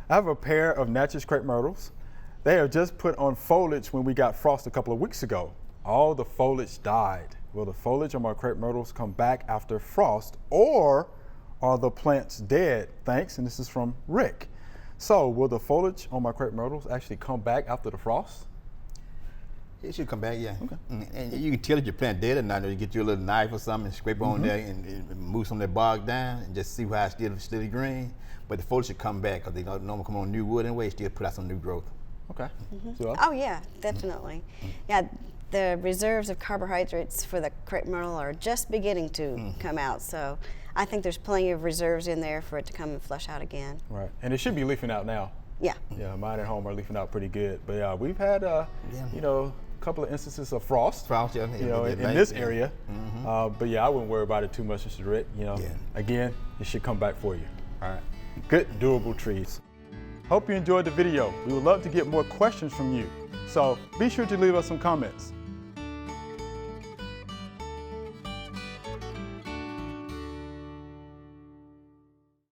I have a pair of Natchez crepe myrtles. They have just put on foliage when we got frost a couple of weeks ago. All the foliage died. Will the foliage on my crepe myrtles come back after frost, or are the plants dead? Thanks, and this is from Rick. So will the foliage on my crepe myrtles actually come back after the frost? It should come back, yeah. Okay. And you can tell if your plant dead or not. You get you a little knife or something and scrape on there and move some of that bark down and just see how it's still green. But the foliage should come back because they normally come on new wood anyway, still put out some new growth. Okay. Oh yeah, definitely. Yeah, the reserves of carbohydrates for the crepe myrtle are just beginning to come out, so I think there's plenty of reserves in there for it to come and flush out again. Right, and it should be leafing out now. Yeah. Yeah, mine at home are leafing out pretty good. But yeah, we've had, you know, a couple of instances of frost. Yeah. You know, in this area. But yeah, I wouldn't worry about it too much, Mr. Rick. You know, again, it should come back for you. All right. Good, durable trees. Hope you enjoyed the video. We would love to get more questions from you. So be sure to leave us some comments.